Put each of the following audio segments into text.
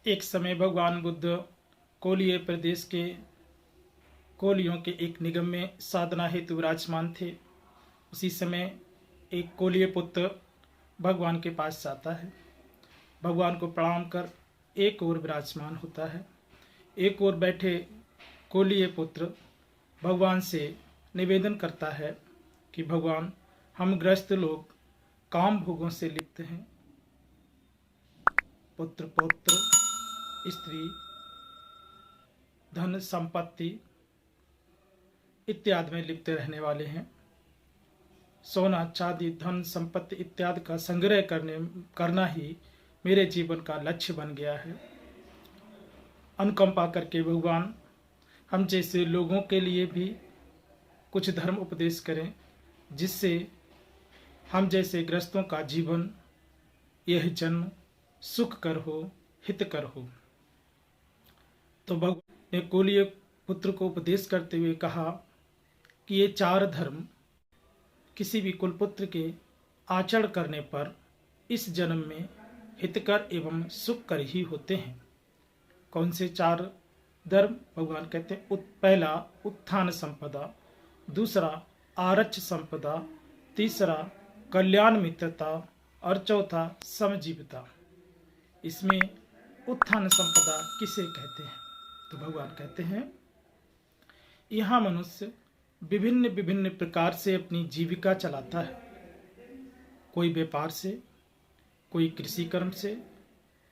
एक समय भगवान बुद्ध कोलीय प्रदेश के कोलियों के एक निगम में साधना हेतु विराजमान थे। उसी समय एक कोलीय पुत्र भगवान के पास जाता है। भगवान को प्रणाम कर एक ओर विराजमान होता है। एक ओर बैठे कोलीय पुत्र भगवान से निवेदन करता है कि भगवान, हम गृहस्थ लोग काम भोगों से लिप्त हैं। पुत्र पौत्र स्त्री धन संपत्ति इत्यादि में लिप्त रहने वाले हैं। सोना चांदी धन संपत्ति इत्यादि का संग्रह करना ही मेरे जीवन का लक्ष्य बन गया है। अनुकंपा करके भगवान हम जैसे लोगों के लिए भी कुछ धर्म उपदेश करें, जिससे हम जैसे गृहस्थों का जीवन यह जन्म सुखकर हो, हितकर हो। तो भगवान ने कोलीय पुत्र को उपदेश करते हुए कहा कि ये 4 धर्म किसी भी कुलपुत्र के आचरण करने पर इस जन्म में हितकर एवं सुखकर ही होते हैं। कौन से 4 धर्म? भगवान कहते हैं पहला उत्थान संपदा, दूसरा आरक्ष संपदा, तीसरा कल्याण मित्रता और चौथा समजीवता। इसमें उत्थान संपदा किसे कहते हैं? तो भगवान कहते हैं यहाँ मनुष्य विभिन्न विभिन्न प्रकार से अपनी जीविका चलाता है। कोई व्यापार से, कोई कृषि कर्म से,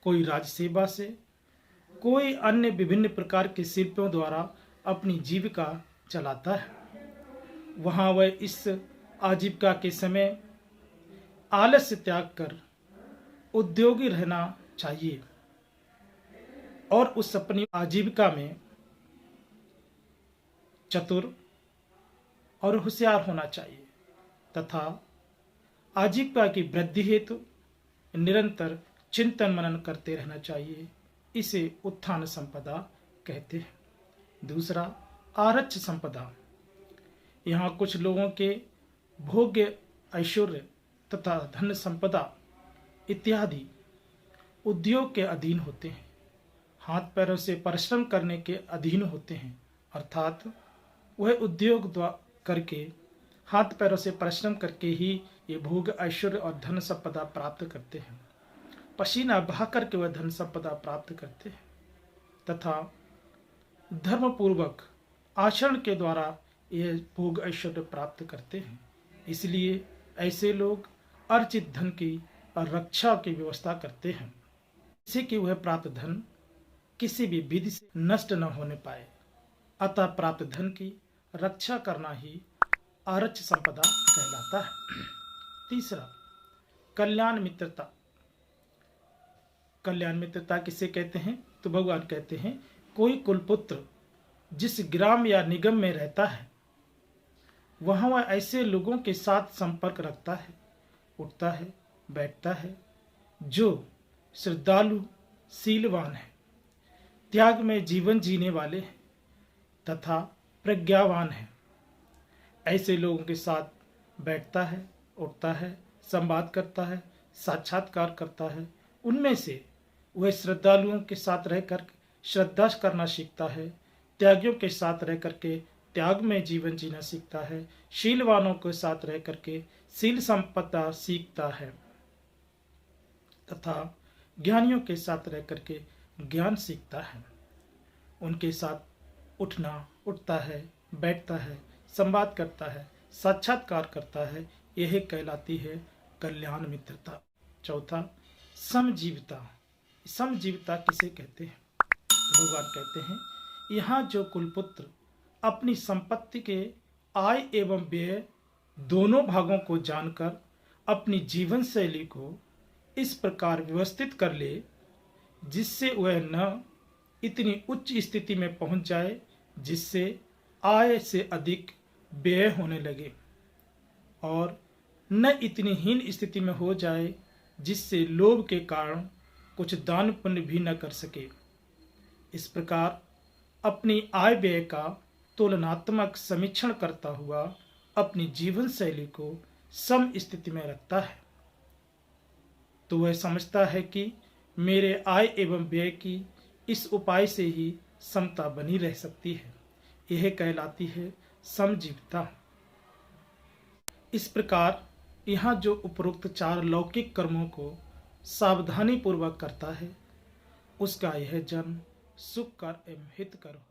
कोई राज सेवा से, कोई अन्य विभिन्न प्रकार के शिल्पों द्वारा अपनी जीविका चलाता है। वहाँ वह इस आजीविका के समय आलस्य त्याग कर उद्योगी रहना चाहिए और उस अपनी आजीविका में चतुर और होशियार होना चाहिए तथा आजीविका की वृद्धि हेतु निरंतर चिंतन मनन करते रहना चाहिए। इसे उत्थान संपदा कहते हैं। दूसरा आरक्ष संपदा। यहाँ कुछ लोगों के भोग्य ऐश्वर्य तथा धन संपदा इत्यादि उद्योग के अधीन होते हैं, हाथ पैरों से परिश्रम करने के अधीन होते हैं। अर्थात वह उद्योग करके हाथ पैरों से परिश्रम करके ही ये भोग ऐश्वर्य और धन संपदा प्राप्त करते हैं। पसीना बहा करके वह धन संपदा प्राप्त करते हैं तथा धर्मपूर्वक आचरण के द्वारा यह भोग ऐश्वर्य प्राप्त करते हैं। इसलिए ऐसे लोग अर्जित धन की और रक्षा की व्यवस्था करते हैं, जिससे कि वह प्राप्त धन किसी भी विधि से नष्ट न होने पाए। अतः प्राप्त धन की रक्षा करना ही आरक्ष संपदा कहलाता है। तीसरा कल्याण मित्रता। कल्याण मित्रता किसे कहते हैं? तो भगवान कहते हैं कोई कुलपुत्र जिस ग्राम या निगम में रहता है वहाँ वह ऐसे लोगों के साथ संपर्क रखता है, उठता है, बैठता है जो श्रद्धालु, शीलवान है, त्याग में जीवन जीने वाले हैं तथा प्रज्ञावान है। ऐसे लोगों के साथ बैठता है, उठता है, संवाद करता है, साक्षात्कार करता है। उनमें से वह श्रद्धालुओं के साथ रहकर श्रद्धा करना सीखता है, त्यागियों के साथ रह करके त्याग में जीवन जीना सीखता है, शीलवानों के साथ रह करके शील संपदा सीखता है तथा ज्ञानियों के साथ रह करके ज्ञान सीखता है। उनके साथ उठता है, बैठता है, संवाद करता है, साक्षात्कार करता है। यह कहलाती है कल्याण मित्रता। चौथा समजीवता। समजीवता किसे कहते हैं? तो भगवान कहते हैं यहाँ जो कुलपुत्र अपनी संपत्ति के आय एवं व्यय दोनों भागों को जानकर अपनी जीवन शैली को इस प्रकार व्यवस्थित कर ले जिससे वह न इतनी उच्च स्थिति में पहुंच जाए जिससे आय से अधिक व्यय होने लगे और न इतनी हीन स्थिति में हो जाए जिससे लोभ के कारण कुछ दान पुण्य भी न कर सके। इस प्रकार अपनी आय व्यय का तुलनात्मक समीक्षण करता हुआ अपनी जीवन शैली को सम स्थिति में रखता है तो वह समझता है कि मेरे आय एवं व्यय की इस उपाय से ही समता बनी रह सकती है। यह कहलाती है समजीवता। इस प्रकार यहाँ जो उपरोक्त 4 लौकिक कर्मों को सावधानी पूर्वक करता है, उसका यह जन्म सुखकर एवं हितकर